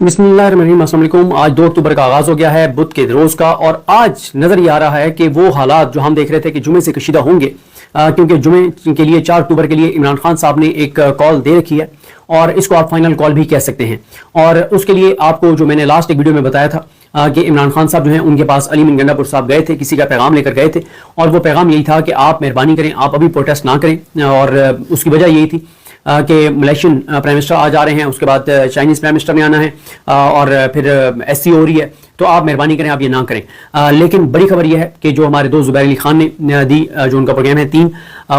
बिस्मिल्लाहिर्रहमानिर्रहीम। अस्सलाम वालेकुम। आज 2 अक्टूबर का आगाज हो गया है बुध के रोज का, और आज नजर ये आ रहा है कि वो हालात जो हम देख रहे थे कि जुमे से कशीदा होंगे, क्योंकि जुमे के लिए 4 अक्टूबर के लिए इमरान खान साहब ने एक कॉल दे रखी है और इसको आप फाइनल कॉल भी कह सकते हैं। और उसके लिए आपको जो मैंने लास्ट एक वीडियो में बताया था कि इमरान खान साहब जो हैं उनके पास अली मिन गंडापुर साहब गए थे, किसी का पैगाम लेकर गए थे, और वो पैगाम यही था कि आप मेहरबानी करें, आप अभी प्रोटेस्ट ना करें। और उसकी वजह यही थी कि मलेशियन प्राइम मिनिस्टर आ जा रहे हैं, उसके बाद चाइनीज़ प्राइम मिनिस्टर ने आना है और फिर एससी हो रही है, तो आप मेहरबानी करें, आप ये ना करें। लेकिन बड़ी खबर यह है कि जो हमारे दोस्त जुबैर अली खान ने दी, जो उनका प्रोग्राम है 3,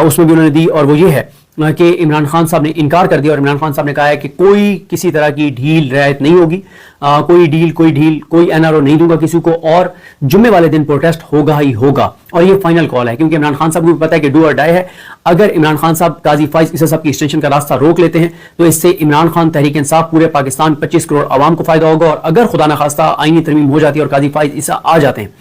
उसमें भी उन्होंने दी, और वो ये है कि इमरान खान साहब ने इनकार कर दिया। और इमरान खान साहब ने कहा है कि कोई किसी तरह की ढील रियायत नहीं होगी, कोई एनआरओ नहीं दूंगा किसी को, और जुम्मे वाले दिन प्रोटेस्ट होगा ही होगा। और ये फाइनल कॉल है, क्योंकि इमरान खान साहब को भी पता है कि डू और डाई है। अगर इमरान खान साहब काजी फाइज इसा साहब की एक्सटेंशन का रास्ता रोक लेते हैं तो इससे इमरान खान तहरीक इंसाफ पूरे पाकिस्तान 25 करोड़ आवाम को फायदा होगा। और अगर खुदा न खास्ता आईनी तरमीम हो जाती है और काजी फाइज इसा आ जाते हैं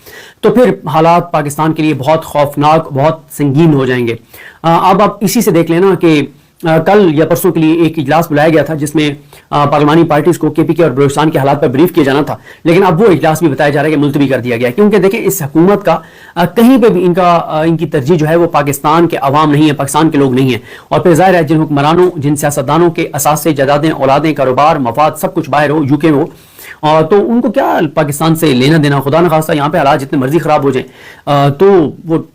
तो फिर हालात पाकिस्तान के लिए बहुत खौफनाक, बहुत संगीन हो जाएंगे। अब आप इसी से देख लेना कि कल या परसों के लिए एक इजलास बुलाया गया था जिसमें पार्लिमानी पार्टीज को केपीके और बलूचिस्तान के हालात पर ब्रीफ किया जाना था, लेकिन अब वो इजलास भी बताया जा रहा है कि मुलतवी कर दिया गया, क्योंकि देखें इस हुकूमत का कहीं पे भी इनकी तरजीह जो है वो पाकिस्तान के अवाम नहीं है, पाकिस्तान के लोग नहीं है। और फिर जाहिर है जिन हुक्मरानों, जिन सियासतदानों के असासे, जायदादें, औलादें, कारोबार, मफाद सब कुछ बाहर हो, यूके में हो, तो उनको क्या पाकिस्तान से लेना देना। खुदा न खास्ता यहाँ पे हालात जितने मर्जी खराब हो जाए तो वो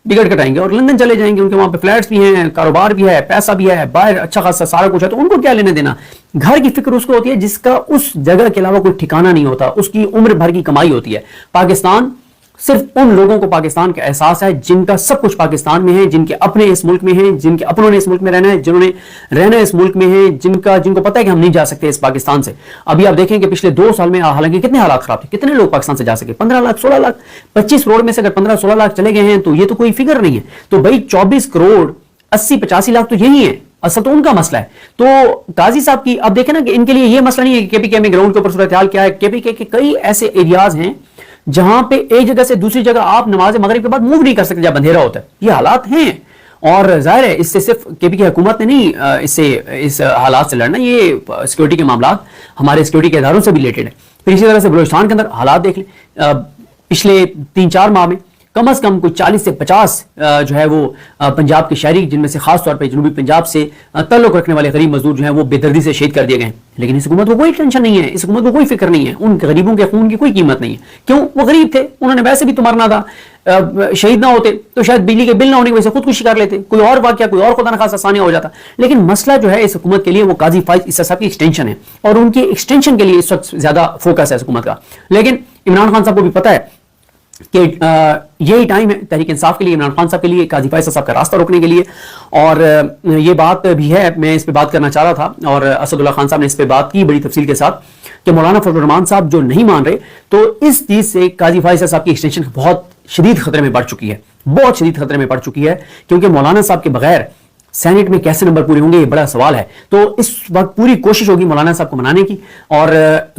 टिकट कटाएंगे और लंदन चले जाएंगे, उनके वहां पे फ्लैट्स भी हैं, कारोबार भी है, पैसा भी है, बाहर अच्छा खासा सारा कुछ है, तो उनको क्या लेने देना। घर की फिक्र उसको होती है जिसका उस जगह के अलावा कोई ठिकाना नहीं होता, उसकी उम्र भर की कमाई होती है। पाकिस्तान सिर्फ उन लोगों को पाकिस्तान का एहसास है जिनका सब कुछ पाकिस्तान में है, जिनके अपने इस मुल्क में हैं, जिनके अपनों ने इस मुल्क में रहना है, जिन्होंने रहना इस मुल्क में है, जिनको पता है कि हम नहीं जा सकते इस पाकिस्तान से। अभी आप देखें कि पिछले 2 साल में हालांकि कितने हालात खराब थे, कितने लोग पाकिस्तान से जा सके, 15 लाख 16 लाख 25 करोड़ में से अगर 15-16 लाख चले गए हैं तो ये तो कोई फिगर नहीं है। तो भाई 24 करोड़ 80-85 लाख तो यही है, असल तो उनका मसला है। तो काजी साहब की अब देखें ना कि इनके लिए ये मसला नहीं है कि केपीके में ग्राउंड के ऊपर सूरत हाल क्या है। केपीके के कई ऐसे एरियाज हैं जहां पे एक जगह से दूसरी जगह आप नमाज मगरिब के बाद मूव नहीं कर सकते जब अंधेरा होता है। ये हालात हैं, और जाहिर है इससे सिर्फ केपीके हुकूमत ने नहीं इस हालात से लड़ना, ये सिक्योरिटी के मामला हमारे सिक्योरिटी के इदारों से भी रिलेटेड है। फिर इसी तरह से बलूचिस्तान के अंदर हालात देख लें, पिछले 3-4 माह में कम से कम कुछ 40 से 50 जो है वो पंजाब के शहरी, जिनमें से खास तौर पे जनूबी पंजाब से ताल्लुक रखने वाले गरीब मजदूर जो हैं वो बेदर्दी से शहीद कर दिए गए हैं। लेकिन इस हुकूमत को कोई टेंशन नहीं है, इस हुकूमत को कोई फिक्र नहीं है, उन गरीबों के खून की कोई कीमत नहीं है। क्यों? वो गरीब थे, उन्होंने वैसे भी तो मरना था, शहीद ना होते तो शायद बिजली के बिल ना होने की वजह से खुदकुशी कर लेते, कोई और वाकया, कोई और खुदा न खासा सानिया हो जाता। लेकिन मसला जो है इस हुकूमत के लिए वो काजी फाइज इसा साहब की एक्सटेंशन है, और उनकी एक्सटेंशन के लिए इस वक्त ज्यादा फोकस है हुकूमत का। लेकिन इमरान खान साहब को भी पता है कि यही टाइम है तहरीक इंसाफ के लिए, इमरान खान साहब के लिए, काजी फाइज साहब का रास्ता रोकने के लिए। और ये बात भी है, मैं इस पे बात करना चाह रहा था, और असदुल्ला खान साहब ने इस पे बात की बड़ी तफसील के साथ कि मौलाना फजल रहमान साहब जो नहीं मान रहे, तो इस चीज से काजी फाइज साहब की एक्सटेंशन बहुत शदीद खतरे में बढ़ चुकी है, बहुत शदीद खतरे में पड़ चुकी है, क्योंकि मौलाना साहब के बगैर सेनेट में कैसे नंबर पूरे होंगे ये बड़ा सवाल है। तो इस वक्त पूरी कोशिश होगी मौलाना साहब को मनाने की, और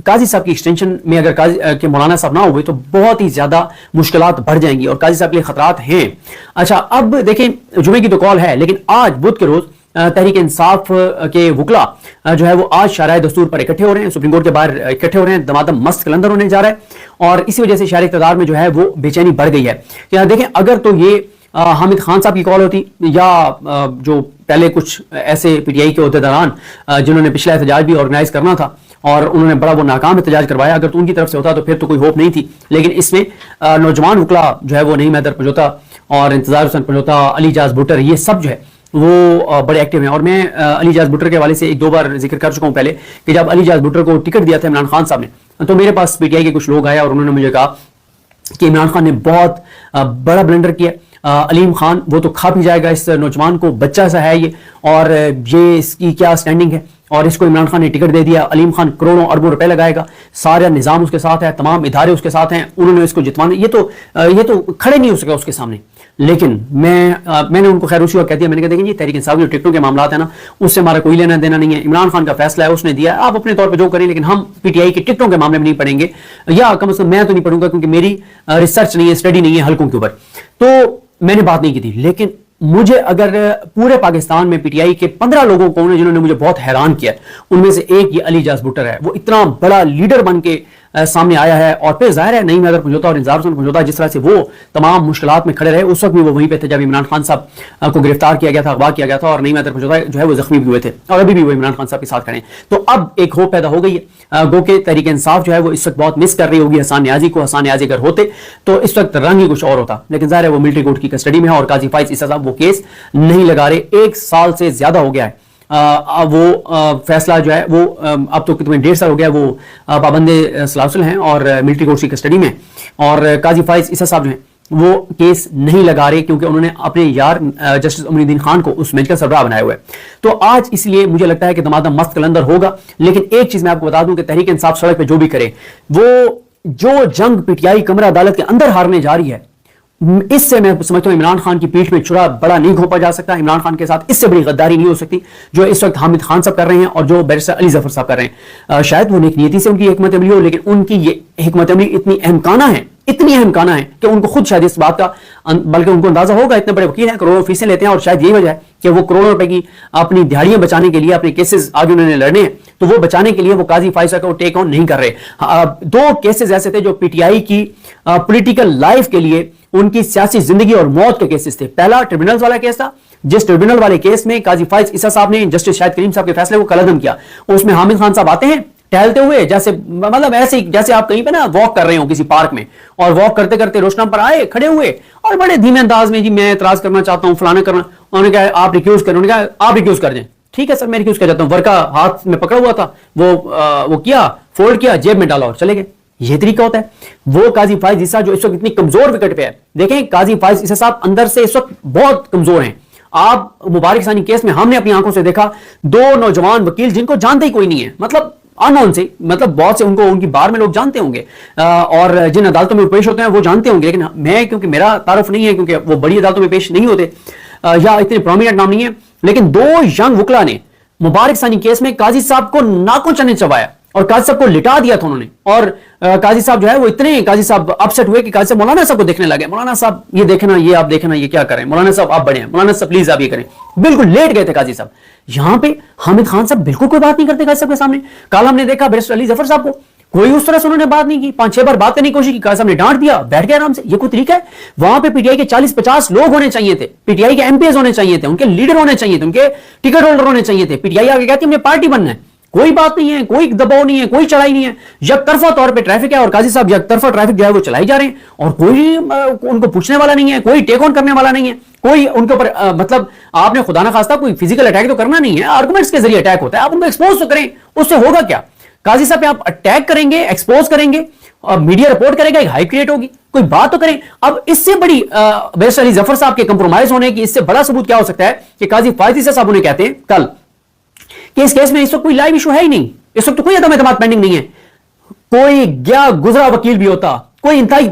काजी साहब की एक्सटेंशन में अगर काजी के मौलाना साहब ना हुए तो बहुत ही ज्यादा मुश्किलात बढ़ जाएंगी, और काजी साहब के लिए खतरात हैं। अच्छा, अब देखें जुमे की तो कॉल है, लेकिन आज बुध के रोज तहरीक इंसाफ के वकला जो है वो आज शाराए दस्तूर पर इकट्ठे हो रहे हैं, सुप्रीम कोर्ट के बाहर इकट्ठे हो रहे हैं, दमादम मस्त कलंदर होने जा रहा है, और इसी वजह से शहरी इक़्तिदार में जो है वो बेचैनी बढ़ गई है। देखें, अगर तो ये हामिद खान साहब की कॉल होती, या जो पहले कुछ ऐसे पीटीआई के अहदेदारान जिन्होंने पिछला एहतजाज भी ऑर्गेनाइज करना था और उन्होंने बड़ा वो नाकाम एहतजाज करवाया, अगर तो उनकी तरफ से होता तो फिर तो कोई होप नहीं थी। लेकिन इसमें नौजवान वकला जो है वो नईम हैदर पंजोता और इंतजार हुसैन पंजोता, अली जाज भुट्टर, ये सब जो है वो बड़े एक्टिव हैं। और मैं अली जाज भुट्टर के हवाले से 1-2 बार जिक्र कर चुका हूँ पहले कि जब अली जाज भुट्टर को टिकट दिया था इमरान खान साहब ने, तो मेरे पास पीटीआई के कुछ लोग आए और उन्होंने मुझे कहा कि इमरान खान ने बहुत बड़ा ब्लंडर किया, अलीम खान वो तो खा भी जाएगा इस नौजवान को, बच्चा सा है ये, और ये इसकी क्या स्टैंडिंग है, और इसको इमरान खान ने टिकट दे दिया। अलीम खान करोड़ों अरबों रुपए लगाएगा, सारा निजाम उसके साथ है, तमाम इदारे उसके साथ हैं, उन्होंने इसको जितवाने, ये तो खड़े नहीं हो सका उसके सामने। लेकिन मैंने उनको खैर उसी वक्त कह दिया, मैंने कहा देखिए जी तहरीक इंसाफ की टिकटों के मामला है ना, उससे हमारा कोई लेना देना नहीं है, इमरान खान का फैसला है, उसने दिया, आप अपने तौर पर जो करें, लेकिन हम पीटीआई की टिकटों के मामले में नहीं पढ़ेंगे, या कम से कम मैं तो नहीं पढ़ूंगा, क्योंकि मेरी रिसर्च नहीं है, स्टडी नहीं है हल्कों के ऊपर। तो मैंने बात नहीं की थी। लेकिन मुझे अगर पूरे पाकिस्तान में पीटीआई के 15 लोगों को जिन्होंने मुझे बहुत हैरान किया, उनमें से एक ये अली जाज भुट्टर है। वो इतना बड़ा लीडर बन के सामने आया है, और फिर जाहिर है नईम हैदर पंजोता और इंतजार हुसैन पंजोता जिस तरह से वो तमाम मुश्किलात में खड़े रहे, उस वक्त भी वो वहीं पे थे जब इमरान खान साहब को गिरफ्तार किया गया था, अगवा किया गया था, और नईम हैदर पंजोता जो है वो जख्मी भी हुए थे, और अभी भी वो इमरान खान साहब के साथ खड़े हैं। तो अब एक होप पैदा हो गई है, गो के तहरीक इंसाफ जो है वो इस वक्त बहुत मिस कर रही होगी हसन न्याजी को। हसन न्याजी अगर होते तो इस वक्त रंग ही कुछ और होता, लेकिन जाहिर है वो मिलिट्री कोर्ट की कस्टडी में है और काजी फाइज ईसा साहब वो केस नहीं लगा रहे। 1 साल से ज्यादा हो गया है वो फैसला जो है वो अब तो कितने 1.5 साल हो गया वो पाबंदे सलासल हैं और मिलिट्री कोर्ट की कस्टडी में, और काजी फाइज ईसा साहब जो हैं वो केस नहीं लगा रहे क्योंकि उन्होंने अपने यार जस्टिस अमीनुद्दीन खान को उस बेंच का सरबराह बनाया हुआ है। तो आज इसलिए मुझे लगता है कि दमादम मस्त कलंदर होगा। लेकिन एक चीज मैं आपको बता दूं कि तहरीक इंसाफ सड़क पे जो भी करे, वो जो जंग पीटीआई कमरा अदालत के अंदर हारने जा रही है, इससे मैं समझता हूं इमरान खान की पीठ में छुरा बड़ा नहीं घोंपा जा सकता। इमरान खान के साथ इससे बड़ी गद्दारी नहीं हो सकती जो इस वक्त हामिद खान साहब कर रहे हैं और जो बैरिस्टर अली जफर साहब कर रहे हैं। शायद वो नेक नीयति से उनकी हिकमत अमली हो, लेकिन उनकी ये हिकमत अमली इतनी अहमकाना है, इतनी अहमकाना है कि उनको खुद शायद इस बात का बल्कि उनको अंदाजा होगा, इतने बड़े वकील हैं, करोड़ों फीसें लेते हैं, और शायद यही वजह है कि वो करोड़ों रुपए की अपनी दिहाड़ियां बचाने के लिए अपने केसेस आगे उन्होंने लड़ने हैं, तो वो बचाने के लिए वो काजी फाइज को टेक ऑन नहीं कर रहे। 2 केसेस ऐसे थे जो पीटीआई की पॉलिटिकल लाइफ के लिए, उनकी सियासी जिंदगी और मौत के केसेस थे। पहला ट्रिब्यूनल वाला केस था, जिस ट्रिब्यूनल वाले केस में काजी फाइज ईसा साहब ने जस्टिस शाहिद करीम साहब के फैसले को कलअदम किया। उसमें हामिद खान साहब आते हैं टहलते हुए, जैसे मतलब ऐसे जैसे आप कहीं पे ना वॉक कर रहे हो किसी पार्क में, और वॉक करते करते रोशनाम पर आए खड़े हुए और बड़े धीमे अंदाज में, जी मैं एतराज करना चाहता हूं, फलाना करना, उन्होंने कहा आप रिक्यूज करें, उन्होंने कहा आप रिक्यूज कर दें। ठीक है सर मैं रिक्यूज कर जाता हूं। वर्का हाथ में पकड़ा हुआ था, वो किया, फोल्ड किया, जेब में डाला और चले गए। ये तरीका होता है। वो काजी फाइज ईसा जो इस वक्त इतनी कमजोर विकेट पे है, देखें काजी फाइज ईसा साहब अंदर से इस वक्त बहुत कमजोर हैं। आप मुबारक सानी केस में हमने अपनी आंखों से देखा 2 नौजवान वकील जिनको जानते ही कोई नहीं है, मतलब अननोन से, मतलब बहुत से उनको उनकी बार में लोग जानते होंगे और जिन अदालतों में पेश होते हैं वो जानते होंगे, लेकिन मैं क्योंकि मेरा तारुफ नहीं है, क्योंकि वो बड़ी अदालतों में पेश नहीं होते या इतने प्रोमिनेंट नाम नहीं है, लेकिन 2 यंग वकला ने मुबारक सानी केस में काजी साहब को नाकों चने चबाया और काजी साहब को लिटा दिया था उन्होंने। और काजी साहब जो है वो इतने काजी साहब अपसेट हुए कि काजी साहब मौलाना साहब को देखने लगे, मौलाना साहब ये देखना, ये आप देखना, ये क्या करें, मौलाना साहब आप बड़े हैं, मौलाना साहब प्लीज आप ये करें, बिल्कुल लेट गए थे काजी साहब। यहां पे हामिद खान साहब बिल्कुल कोई बात नहीं करते काजी साहब के सामने। कल हमने देखा बैरिस्टर अली जफर साहब को कोई उस तरह से उन्होंने बात नहीं की, 5-6 बार बात करने की कोशिश की, काजी साहब ने डांट दिया, बैठ गए आराम से। ये कोई तरीका है? वहां पे पीटीआई के 40-50 लोग होने चाहिए थे, पीटीआई के एमपीएस होने चाहिए थे, उनके लीडर होने चाहिए थे, उनके टिकट होल्डर होने चाहिए थे। पीटीआई आगे कहती है हमने पार्टी बनना है, कोई बात नहीं है, कोई दबाव नहीं है, कोई चढ़ाई नहीं है, यकतरफा तौर पे ट्रैफिक है और काजी साहब यकतरफा ट्रैफिक जो है वो चलाई जा रहे हैं और कोई उनको पूछने वाला नहीं है, कोई टेक ऑन करने वाला नहीं है, कोई उनके ऊपर मतलब आपने खुदा ना खास्ता कोई फिजिकल अटैक तो करना नहीं है, आर्गुमेंट्स के जरिए अटैक होता है, आप उनको एक्सपोज तो करें, उससे होगा क्या? काजी साहब पे आप अटैक करेंगे, एक्सपोज करेंगे और मीडिया रिपोर्ट करेगा, एक हाइप क्रिएट होगी, कोई बात तो करें। अब इससे बड़ी बैरिस्टर अली जफर साहब के कंप्रोमाइज होने की इससे बड़ा सबूत क्या हो सकता है कि काजी फायद ईसा साहब उन्हें कहते हैं कल कि इस केस में इस वक्त कोई लाइव इशू है ही नहीं, इस वक्त तो कोई अदम एतमाद पेंडिंग नहीं है। कोई गया गुजरा वकील भी होता, कोई इंतहाई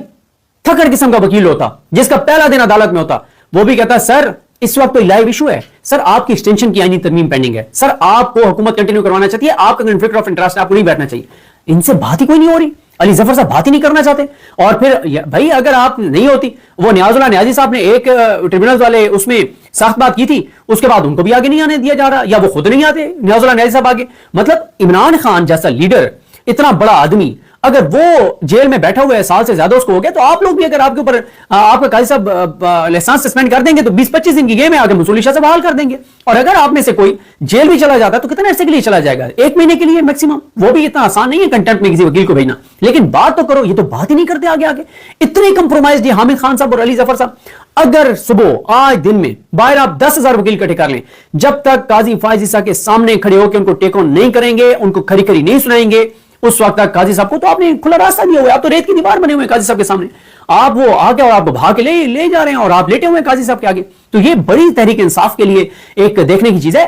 थकड़ किस्म का वकील होता जिसका पहला दिन अदालत में होता, वो भी कहता सर इस वक्त कोई लाइव इशू है, सर आपकी एक्सटेंशन की आईनी तरमीम पेंडिंग है, सर आपको हुकूमत कंटिन्यू करवाना चाहती है, आपका कॉन्फ्लिक्ट ऑफ इंटरेस्ट आपको नहीं बैठना चाहिए। इनसे बात ही कोई नहीं हो रही, अली जफर साहब बात ही नहीं करना चाहते। और फिर भाई अगर आप नहीं होती, वो नियाजुल्लाह नियाजी साहब ने एक ट्रिब्यूनल वाले उसमें सख्त बात की थी, उसके बाद उनको भी आगे नहीं आने दिया जा रहा, या वो खुद नहीं आते नियाजुल्लाह नियाजी साहब आगे। मतलब इमरान खान जैसा लीडर, इतना बड़ा आदमी, अगर वो जेल में बैठा हुआ है, साल से ज्यादा उसको हो गया, तो आप लोग भी अगर आपके ऊपर आपका काजी साहब लाइसेंस सस्पेंड कर देंगे तो 20-25 दिन की गेम है, आगे मसूली शाह से बहाल कर देंगे। और अगर आप में से कोई जेल भी चला जाता है तो कितने अरसे के लिए चला जाएगा? 1 महीने के लिए मैक्सिमम, वो भी इतना आसान नहीं है कंटेम्प्ट में किसी वकील को भेजना। लेकिन बात तो करो, ये तो बात ही नहीं करते आगे आगे। इतने कंप्रोमाइज हामिद खान साहब और अली जफर साहब। अगर सुबह आज दिन में बाहर आप 10,000 वकील इकट्ठे कर लें, जब तक काजी फायज ईसा के सामने खड़े होकर उनको टेक ऑन नहीं करेंगे, उनको खरी खरी नहीं सुनाएंगे, उस वक्त तक काजी साहब को तो आपने खुला रास्ता दिया हुआ है, आप तो रेत की दीवार बने हुए हैं काजी साहब के सामने, आप वो आके और आपको भाग के ले जा रहे हैं और आप लेटे हुए हैं काजी साहब के आगे। तो ये बड़ी तहरीक इंसाफ के लिए एक देखने की चीज है।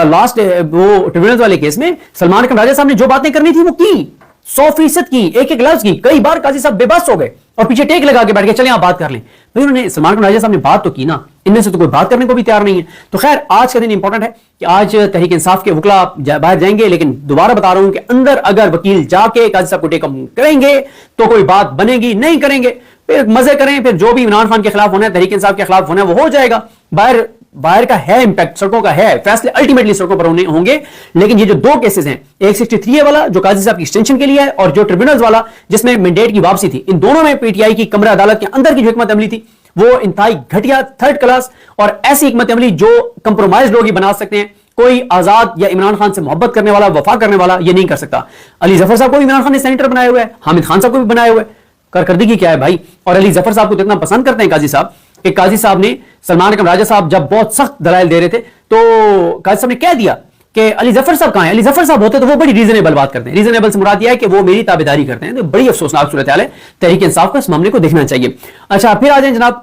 लास्ट वो ट्रिब्यूनल वाले केस में सलमान खान राजा साहब ने जो बातें करनी थी वो की, 100% की, एक लफ्ज की। कई बार काजी साहब बेबस हो गए और पीछे टेक लगा के बैठ गए, चले आप बात कर लें। भाई उन्होंने सलमान खान राजा साहब ने बात तो की ना, इनमें से तो कोई बात करने को भी तैयार नहीं है। तो खैर आज का दिन इंपॉर्टेंट है कि आज तहरीक इंसाफ के वकला बाहर जाएंगे, लेकिन दोबारा बता रहा हूं कि अंदर अगर वकील जाके काजी साहब को टेक करेंगे तो कोई बात बनेगी, नहीं करेंगे پھر مزے کریں, پھر جو بھی عمران خان کے خلاف ہونا ہے, تحریک انصاف کے خلاف ہونا ہے, وہ ہو جائے گا. باہر کا ہے امپیکٹ, سڑکوں کا ہے, فیصلے الٹیمیٹلی سڑکوں پر ہوں گے. لیکن یہ جو دو کیسز ہیں, ایک 63 والا جو قاضی صاحب کی ایکسٹینشن کے لیے ہے, اور جو ٹریبیونلز والا جس میں مینڈیٹ کی واپسی تھی, ان دونوں میں پی ٹی آئی کی کمرہ عدالت کے اندر کی جو حکمت عملی تھی وہ انتہائی گھٹیا, تھرڈ کلاس, اور ایسی حکمت عملی جو کمپرومائز لوگ ہی بنا سکتے ہیں. کوئی آزاد یا عمران خان سے محبت کرنے والا, وفا کرنے والا یہ نہیں کر سکتا. علی ظفر صاحب کو بھی عمران خان نے سینیٹر بنایا ہوا ہے, حامد خان صاحب کو بھی بنایا ہوا ہے. کارکردگی کیا ہے بھائی؟ اور علی ظفر صاحب کو اتنا پسند کرتے ہیں قاضی صاحب کہ قاضی صاحب نے سلمان اکرم راجہ صاحب جب بہت سخت دلائل دے رہے تھے تو قاضی صاحب نے کہہ دیا کہ علی ظفر صاحب کہاں ہیں. علی ظفر صاحب ہوتے تو وہ بڑی ریزنیبل بات کرتے ہیں. ریزنیبل سے مراد یہ ہے کہ وہ میری تابعداری کرتے ہیں. تو بڑی افسوسناک صورتحال ہے. تحریک انصاف کو اس معاملے کو دیکھنا چاہیے. اچھا, پھر آ جائیں جناب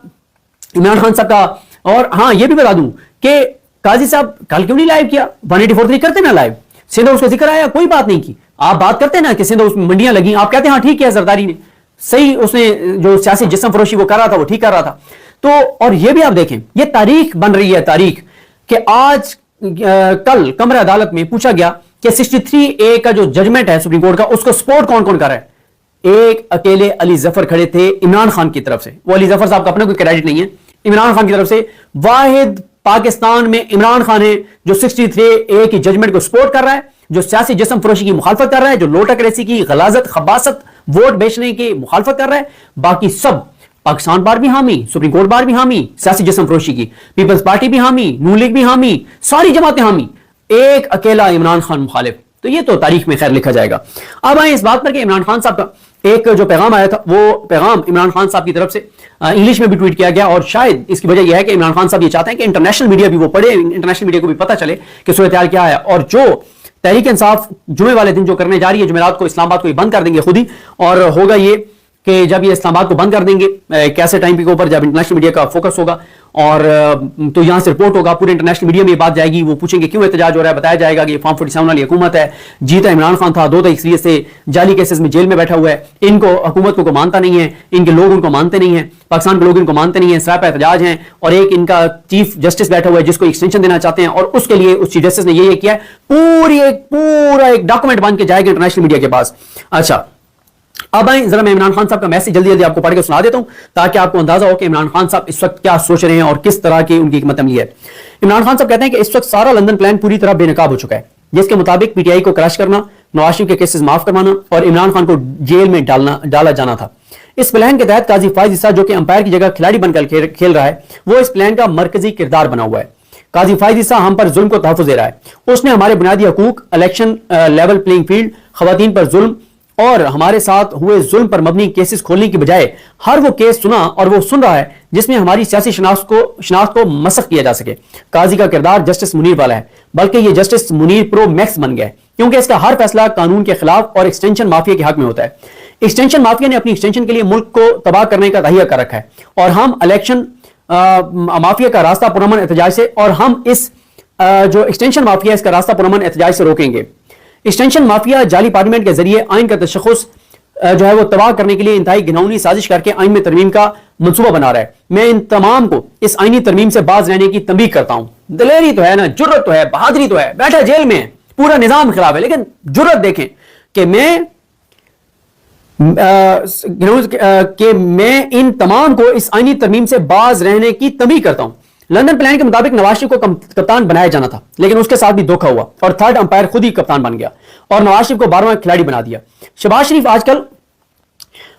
عمران خان صاحب کا. اور ہاں یہ بھی بتا دوں کہ قاضی صاحب کل کیوں نہیں لائیو کیا؟ 184 کرتے نا لائیو, سندھ اس کا ذکر آیا, کوئی بات نہیں کی. آپ بات کرتے نا کہ سندھ اس میں منڈیاں لگی, آپ کہتے ہیں ہاں ٹھیک ہے زرداری نے صحیح, اس نے جو سیاسی جسم فروشی وہ کر رہا تھا وہ ٹھیک کر رہا تھا. تو اور یہ بھی آپ دیکھیں, یہ تاریخ بن رہی ہے, تاریخ کہ آج کل کمرہ عدالت میں پوچھا گیا کہ 63A کا جو ججمنٹ ہے سپریم کورٹ کا, اس کو سپورٹ کون کون کر رہا ہے. ایک اکیلے علی ظفر کھڑے تھے عمران خان کی طرف سے. وہ علی ظفر صاحب کا اپنا کوئی کریڈٹ نہیں ہے, عمران خان کی طرف سے واحد پاکستان میں عمران خان ہے جو 63A کی ججمنٹ کو سپورٹ کر رہا ہے, جو سیاسی جسم فروشی کی مخالفت کر رہا ہے, جو لوٹک ریسی کی غلاظت, خباثت, ووٹ بیچنے کی مخالفت کر رہا ہے. باقی سب پاکستان بار بھی حامی, سپریم کورٹ بار بھی حامی سیاسی جسم فروشی کی, پیپلز پارٹی بھی حامی, نون لیگ بھی حامی, ساری جماعتیں حامی, ایک اکیلا عمران خان مخالف. تو یہ تو تاریخ میں خیر لکھا جائے گا. اب آئیں اس بات پر کہ عمران خان صاحب کا ایک جو پیغام آیا تھا, وہ پیغام عمران خان صاحب کی طرف سے انگلش میں بھی ٹویٹ کیا گیا, اور شاید اس کی وجہ یہ ہے کہ عمران خان صاحب یہ چاہتے ہیں کہ انٹرنیشنل میڈیا بھی وہ پڑھے, انٹرنیشنل میڈیا کو بھی پتہ چلے کہ صورتحال کیا ہے. اور جو تحریک انصاف جمعے والے دن جو کرنے جا رہی ہے, جمعرات کو اسلام آباد کو یہ بند کر دیں گے خود ہی, اور ہوگا یہ کہ جب یہ اسلام آباد کو بند کر دیں گے کیسے ٹائم کے اوپر, جب انٹرنیشنل میڈیا کا فوکس ہوگا اور تو یہاں سے رپورٹ ہوگا, پورے انٹرنیشنل میڈیا میں یہ بات جائے گی, وہ پوچھیں گے کیوں احتجاج ہو رہا ہے, بتایا جائے گا کہ یہ فارم 47 والی حکومت ہے, جیتا عمران خان تھا, 2 تاریخ سے جعلی کیسز میں جیل میں بیٹھا ہوا ہے, ان کو حکومت کو مانتا نہیں ہے, ان کے لوگ ان کو مانتے نہیں ہیں, پاکستان کے لوگ ان کو مانتے نہیں ہیں, سراپا احتجاج ہیں, اور ایک ان کا چیف جسٹس بیٹھا ہوا ہے جس کو ایکسٹینشن دینا چاہتے ہیں, اور اس کے لیے اس چیف جسٹس نے یہ کیا ہے, پورا ایک ڈاکومنٹ بن کے جائے گا انٹرنیشنل میڈیا کے پاس. اچھا اب آئیں ذرا میں عمران خان صاحب کا میسج جلدی آپ کو پڑھ کے سنا دیتا ہوں تاکہ آپ کو اندازہ ہو کہ عمران خان صاحب اس وقت کیا سوچ رہے ہیں اور کس طرح کی ان کی حکمت عملی ہے. عمران خان صاحب کہتے ہیں کہ اس وقت سارا لندن پلان پوری طرح بے نقاب ہو چکا ہے, جس کے مطابق پی ٹی آئی کو کریش کرنا, نواز شریف کے کیسز معاف کروانا اور عمران خان کو جیل میں ڈالا جانا تھا. اس پلان کے تحت قاضی فائز عیسیٰ جو کہ امپائر کی جگہ کھلاڑی بن کر کھیل رہا ہے, وہ اس پلان کا مرکزی کردار بنا ہوا ہے. قاضی فائز عیسیٰ ہم پر ظلم کو تحفظ دے رہا ہے. اس نے ہمارے بنیادی حقوق, الیکشن لیول پلینگ فیلڈ, خواتین پر ظلم اور ہمارے ساتھ ہوئے ظلم پر مبنی کیسز کھولنے کی بجائے ہر وہ کیس سنا اور وہ سن رہا ہے جس میں ہماری سیاسی شناخت کو مسخ کیا جا سکے. قاضی کا کردار جسٹس منیر والا ہے, بلکہ یہ جسٹس منیر پرو میکس بن گیا ہے, کیونکہ اس کا ہر فیصلہ قانون کے خلاف اور ایکسٹینشن مافیا کے حق میں ہوتا ہے. ایکسٹینشن مافیا نے اپنی ایکسٹینشن کے لیے ملک کو تباہ کرنے کا تہیہ کر رکھا ہے, اور ہم الیکشن مافیا کا راستہ پرامن احتجاج سے, اور ہم اس جو ایکسٹینشن مافیا اس کا راستہ پرامن احتجاج سے روکیں گے. ایکسٹینشن مافیا جعلی پارلیمنٹ کے ذریعے آئین کا تشخص جو ہے وہ تباہ کرنے کے لیے انتہائی گھناؤنی سازش کر کے آئین میں ترمیم کا منصوبہ بنا رہا ہے. میں ان تمام کو اس آئینی ترمیم سے باز رہنے کی تنبیہ کرتا ہوں. دلیری تو ہے نا, جرت تو ہے, بہادری تو ہے, بیٹھا جیل میں ہے, پورا نظام خلاف ہے, لیکن جرت دیکھیں کہ میں ان تمام کو اس آئینی ترمیم سے باز رہنے کی تنبیہ کرتا ہوں. لندن پلان کے مطابق نواز شریف کو کپتان بنایا جانا تھا, لیکن اس کے ساتھ بھی دھوکہ ہوا اور تھرڈ امپائر خود ہی کپتان بن گیا اور نواز شریف کو 12واں کھلاڑی بنا دیا. شہباز شریف آج کل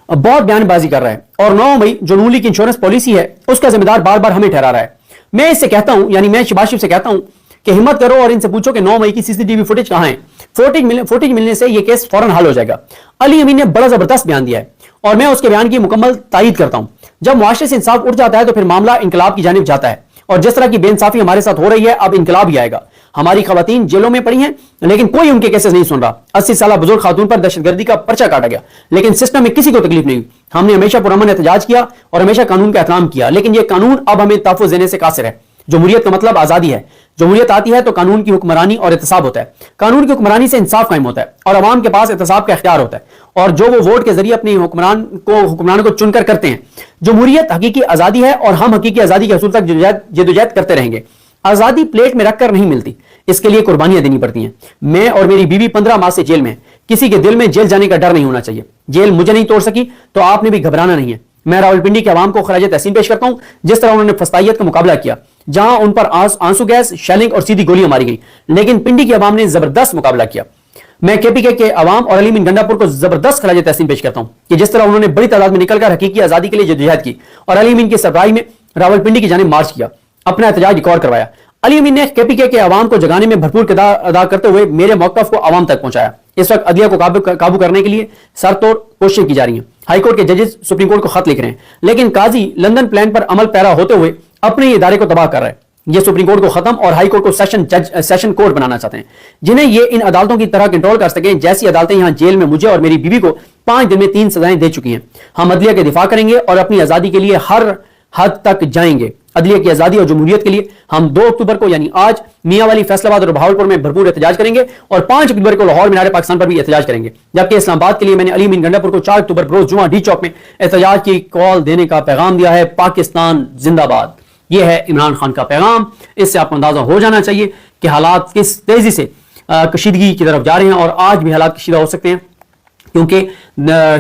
بہت بیان بازی کر رہا ہے, اور 9 مئی جو نون لیگ کی انشورنس پالیسی ہے اس کا ذمہ دار بار بار ہمیں ٹھہرا رہا ہے. میں اس سے کہتا ہوں, یعنی میں شہباز شریف سے کہتا ہوں کہ ہمت کرو اور ان سے پوچھو کہ 9 مئی کی CCTV فوٹیج کہاں ہے. فوٹیج ملنے سے یہ کیس فوراً حل ہو جائے گا. علی امین نے بڑا زبردست بیان دیا ہے اور میں اس کے بیان کی مکمل تائید کرتا ہوں. جب معاشرے سے انصاف اٹھ جاتا ہے تو پھر معاملہ انقلاب کی جانب جاتا ہے, اور جس طرح کی بے انصافی ہمارے ساتھ ہو رہی ہے اب انقلاب ہی آئے گا. ہماری خواتین جیلوں میں پڑی ہیں لیکن کوئی ان کے کیسز نہیں سن رہا. 80 سالہ بزرگ خاتون پر دہشت گردی کا پرچہ کاٹا گیا لیکن سسٹم میں کسی کو تکلیف نہیں. ہم نے ہمیشہ پرامن احتجاج کیا اور ہمیشہ قانون کا احترام کیا, لیکن یہ قانون اب ہمیں تحفظ دینے سے قاصر ہے. جمہوریت کا مطلب آزادی ہے. جمہوریت آتی ہے تو قانون کی حکمرانی اور احتساب ہوتا ہے. قانون کی حکمرانی سے انصاف قائم ہوتا ہے اور عوام کے پاس احتساب کا اختیار ہوتا ہے, اور جو وہ ووٹ کے ذریعے اپنی حکمرانوں کو چن کر کرتے ہیں. جمہوریت حقیقی آزادی ہے اور ہم حقیقی آزادی کے حصول تک جدوجہد کرتے رہیں گے. آزادی پلیٹ میں رکھ کر نہیں ملتی, اس کے لیے قربانیاں دینی پڑتی ہیں. میں اور میری بیوی 15 ماہ سے جیل میں ہیں. کسی کے دل میں جیل جانے کا ڈر نہیں ہونا چاہیے. جیل مجھے نہیں توڑ سکی تو آپ نے بھی گھبرانا نہیں ہے. میں راولپنڈی کے عوام کو خراج تحسین پیش کرتا ہوں جس طرح انہوں نے فسطائیت کا مقابلہ کیا، جہاں ان پر آنسو گیس، شیلنگ اور سیدھی گولیاں ماری گئیں، لیکن پنڈی کے عوام نے زبردست مقابلہ کیا۔ میں کے پی کے عوام اور علی امین گنڈا پور کو زبردست خراج تحسین پیش کرتا ہوں کہ جس طرح انہوں نے بڑی تعداد میں نکل کر حقیقی آزادی کے لیے جدوجہد کی اور علی امین کی سربراہی میں راولپنڈی کی جانب مارچ کیا، اپنا احتجاج ریکارڈ کروایا۔ علی امین نے کے پی کے عوام کو جگانے میں بھرپور کردار ادا کرتے ہوئے میرے موقف کو عوام تک پہنچایا۔ اس وقت عدلیہ کو قابو کرنے کے لیے سر توڑ کوششیں کی جا رہی ہیں۔ ہائی کورٹ کے ججز سپریم کورٹ کو خط لکھ رہے ہیں، لیکن قاضی لندن پلان پر عمل پیرا ہوتے ہوئے اپنے ادارے کو تباہ کر رہے ہیں۔ یہ سپریم کورٹ کو ختم اور ہائی کورٹ کو سیشن کورٹ بنانا چاہتے ہیں، جنہیں یہ ان عدالتوں کی طرح کنٹرول کر سکیں جیسی عدالتیں یہاں جیل میں مجھے اور میری بیوی کو 5 دن میں 3 سزائیں دے چکی ہیں۔ ہم عدلیہ کے دفاع کریں گے اور اپنی آزادی کے لیے ہر حد تک جائیں گے۔ عدلیہ کی آزادی اور جمہوریت کے لیے ہم 2 اکتوبر کو یعنی آج میاں والی، فیصل آباد اور بہاولپور میں بھرپور احتجاج کریں گے اور 5 اکتوبر کو لاہور مینار پاکستان پر بھی احتجاج کریں گے، جبکہ اسلام آباد کے لیے میں نے علی امین گنڈا پور کو 4 اکتوبر بروز جمعہ ڈی چوک میں احتجاج کی کال دینے کا پیغام دیا ہے۔ پاکستان زندہ باد، یہ ہے عمران خان کا پیغام۔ اس سے آپ کو اندازہ ہو جانا چاہیے کہ حالات کس تیزی سے کشیدگی کی طرف جا رہے ہیں، اور آج بھی حالات کشیدہ ہو سکتے ہیں کیونکہ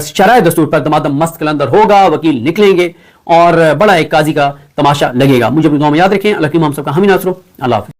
شرائع دستور پر دمادم مست قلندر ہوگا، وکیل نکلیں گے اور بڑا ایک قاضی کا تماشا لگے گا۔ مجھے اپنی دعا میں یاد رکھیں۔ اللہ کی ہم سب کا حامی ناصر ہو۔ اللہ حافظ۔